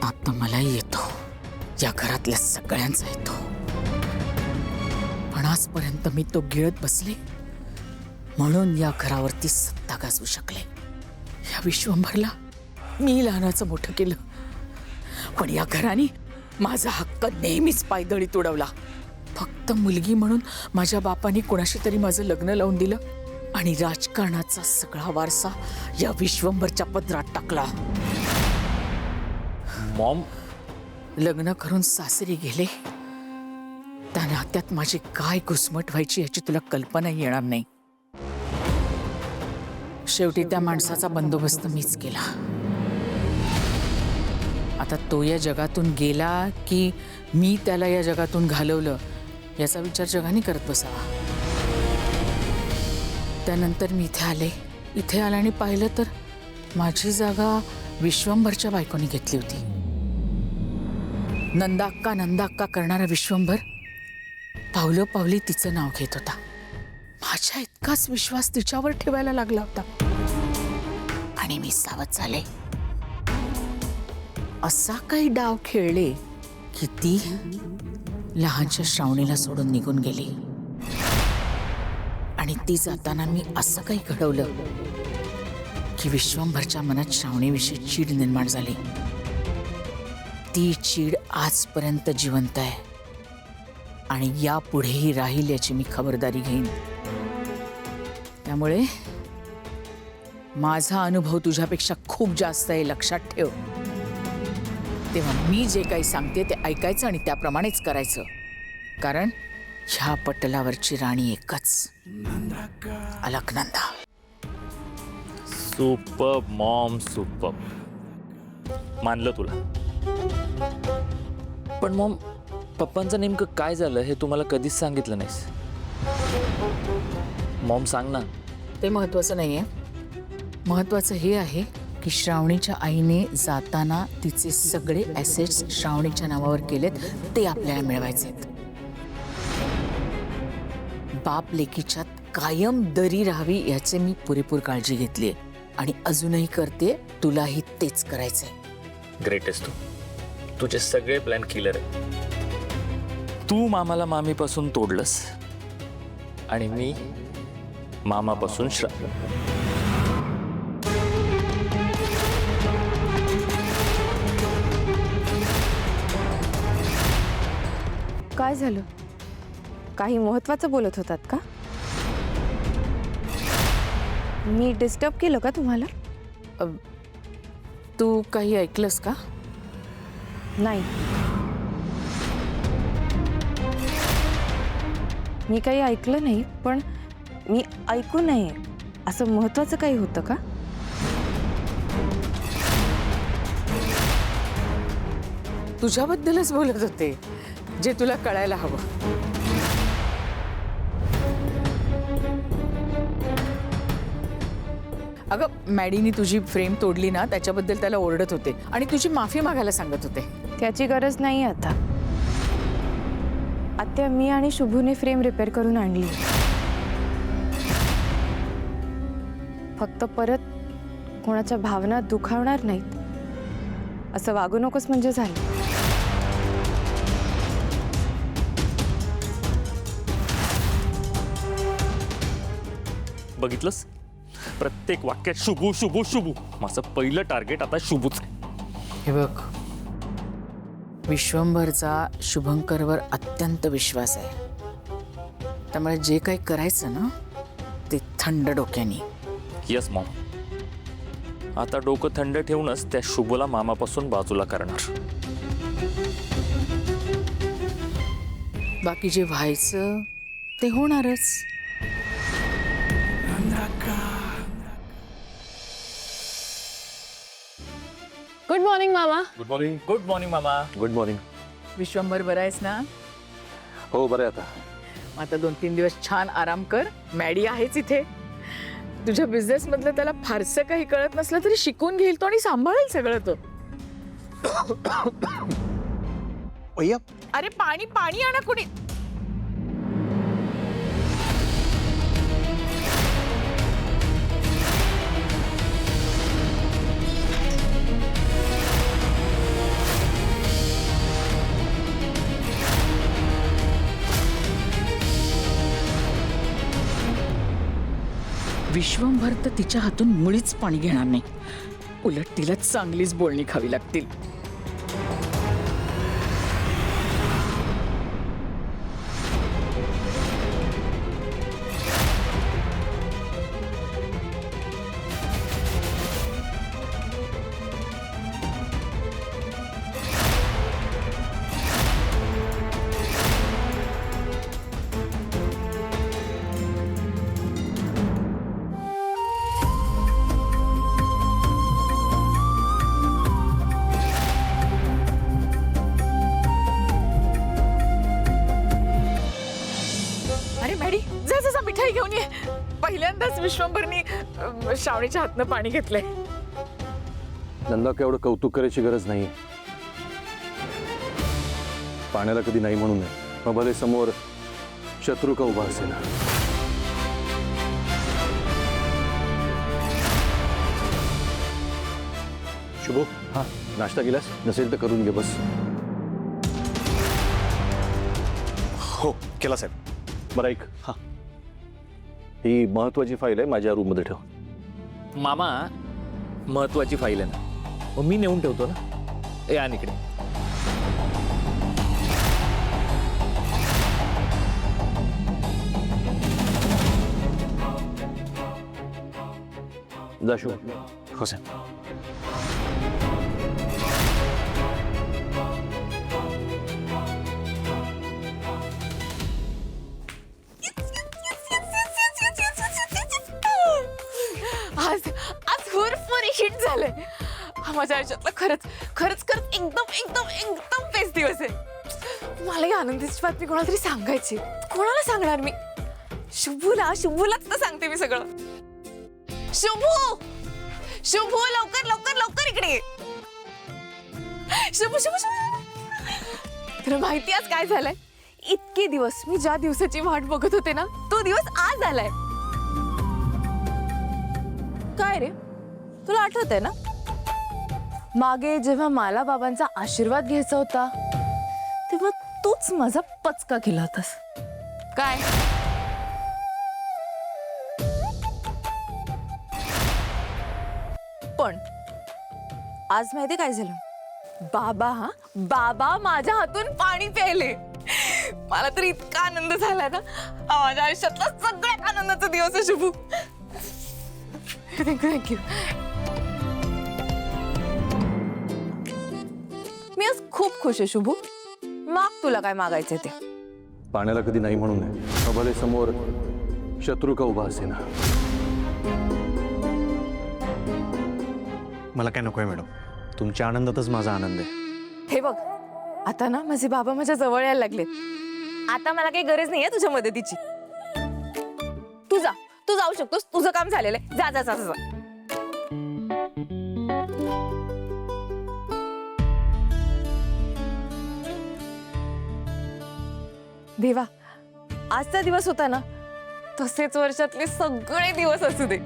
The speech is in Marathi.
ताप तर मलाही येतो, या घरातल्या सगळ्यांचा येतो, पण आजपर्यंत मी तो गिळत बसले म्हणून या घरावरती सत्ता गाजवू शकले। या विश्वंभरला मी लहानाचं मोठं केलं, पण या घराने माझा हक्क नेहमीच पायदळीत उडवला। फक्त मुलगी म्हणून माझ्या बापाने कोणाशी तरी माझं लग्न लावून दिलं आणि राजकारणाचा सगळा वारसा या विश्वंभरच्या पदरात टाकला। मॉम, लग्न करून सासरी गेले, त्या नात्यात माझी काय घुसमट व्हायची याची तुला कल्पना येणार नाही। शेवटी त्या माणसाचा बंदोबस्त मीच केला। आता तो या जगातून गेला की मी त्याला या जगातून घालवलं याचा विचार जगाने करत बसावा। त्यानंतर मी इथे आले, इथे आल्याने पाहिलं तर माझी जागा विश्वंभरच्या बायकोनी घेतली होती। नंदाक्का नंदाक्का करणारा विश्वंभर पावलो पावली तिचं नाव घेत होता। माझ्या इतकाच विश्वास तिच्यावर ठेवायला लागला होता आणि मी सावध झाले। असा काही डाव खेळले की ती लहानशा श्रावणीला सोडून निघून गेली आणि ती जाताना मी असं काही घडवलं की विश्वंभरच्या मनात श्रावणीविषयी चीड निर्माण झाली। ती चीड आजपर्यंत जिवंत आहे आणि यापुढेही राहील याची मी खबरदारी घेईन। त्यामुळे माझा अनुभव तुझ्यापेक्षा खूप जास्त आहे, लक्षात ठेव। तेव्हा मी जे काही सांगते ते ऐकायचं आणि त्याप्रमाणेच करायचं, कारण ह्या पटलावरची राणी एकच, अलकनंदा। सुपर्ब मॉम, सुपर्ब, मानलं तुला। पण मॉम, पप्पांचं नेमकं काय झालं हे तुम्हाला कधीच सांगितलं नाहीस। मॉम सांग ना। ते महत्वाचं नाहीये, महत्वाचं हे आहे की श्रावणीच्या आईने जाताना तिचे सगळे ॲसेट्स श्रावणीच्या नावावर केलेत, ते आपल्याला मिळवायचेत। बाप लेकीच्यात कायम दरी राहावी याचे मी पुरेपूर काळजी घेतलीये आणि अजूनही करते। तुलाही तेच करायचंय। ग्रेट आहेस तू, तुझे सगळे प्लॅन क्लिअर आहे। तू मामाला मामीपासून तोडलंस आणि मी मामापासून काय झालं? काही महत्त्वाचं बोलत होतात का? मी डिस्टर्ब केलं का तुम्हाला? तू काही ऐकलंस का? नाही, मी काही ऐकलं नाही, पण मी ऐकू नये असं महत्त्वाचं काही होतं का? तुझ्याबद्दलच बोलत होते, जे तुला कळायला हवं। अगं, मॅडीनी तुझी फ्रेम तोडली ना, त्याच्याबद्दल त्याला ओरडत होते आणि तुझी माफी मागायला सांगत होते। त्याची गरज नाही आता। आत्या, मी आणि शुभूने फ्रेम रिपेअर करून आणली। फक्त परत कोणाच्या भावना दुखावणार नाहीत असं वागू नकोस म्हणजे झालं। बघितलंस, प्रत्येक वाक्यात शुभू शुभू शुभू। माझं पहिलं टार्गेट आता शुभूच आहे। हे बघ, विश्वंभरचा शुभंकरवर अत्यंत विश्वास आहे, त्यामुळे जे काही करायचं ना ते थंड डोक्याने। यस मॉम, आता डोकं थंड ठेवूनच त्या शुभूला मामापासून बाजूला करणार। बाकी जे व्हायचं ते होणारच। गुड मॉर्निंग मामा। Good morning. गुड मॉर्निंग मामा। Good morning. विश्वंभर बरा आहेस ना? हो, बरं आहे आता। आता 2-3 दिवस छान आराम कर, मॅडी आहेच इथे। तुझ्या बिझनेस मधलं त्याला फारसं काही कळत नसलं तरी शिकून घेईल तो आणि सांभाळेल सगळं तो। भैया, अरे पाणी पाणी आणा कुणी। विश्वंभर तर तिच्या हातून मुळीच पाणी घेणार नाही. उलट तिला चांगलीच बोलणी खावी लागतील. अरे मॅडी, जा जा जा, मिठाई घेऊन ये. पहिल्यांदाच विश्वंभरनी श्रावणीच्या हातनं पाणी घेतलंय. नंदा का एवढं कौतुक करायची गरज नाही. पाण्याला कधी नाही म्हणू नये. मग भले समोर शत्रू का उभा असेल. शुभो, हा नाश्ता केलास? नसेल तर करून घे. बस. हो केला साहेब. बरं ऐक, हा ही महत्वाची फाईल आहे, माझ्या रूम मध्ये ठेव. मामा महत्वाची फाईल आहे ना, मग मी नेऊन ठेवतो ना. ए आण इकडे. जा शुभ. हो साहेब. आज आज हुरफुरीत झालंय. हा माझ्या आयुष्यातला खरंच खरंच खरंच एकदम एकदम एकदम बेस्ट दिवस आहे. मला ही आनंदीची बातमी कोणाला तरी सांगायची. कोणाला सांगणार मी? शुभूलाच तर सांगते मी सगळं. शुभू, शुभू, लवकर लवकर लवकर इकडे ये. शुभू शुभू शुभू, तुला माहिती आज काय झालंय? इतके दिवस मी ज्या दिवसाची वाट बघत होते ना, तो दिवस आज आलाय. काय रे, तुला आठवतंय ना मागे जेव्हा मला बाबांचा आशीर्वाद घ्यायचा होता तेव्हा तूच माझा पचका केला होतास. काय पण आज माहिती काय झालं? बाबा माझ्या हातून पाणी प्यायले. मला तर इतका आनंद झाला ना. हा माझ्या आयुष्यातला सगळ्यात आनंदाचा दिवस आहे शुभू. थँक्यू. मी आज खूप खुश आहे शुभू. माग तुला काय मागायचं ते. पाण्याला कधी नाही म्हणू नये. मग भले समोर शत्रू का उभा असेल. मला काय नकोय मॅडम, तुमच्या आनंदातच माझा आनंद आहे. हे बघ, आता ना माझे बाबा माझ्या जवळ यायला लागले. आता मला काही गरज नाहीये तुझ्या मदतीची. तू जाऊ शकतोस. तुझं काम झालेलं आहे. जा जा जा जा. देवा, आजचा दिवस होता ना, तसेच वर्षातले सगळे दिवस असू दे.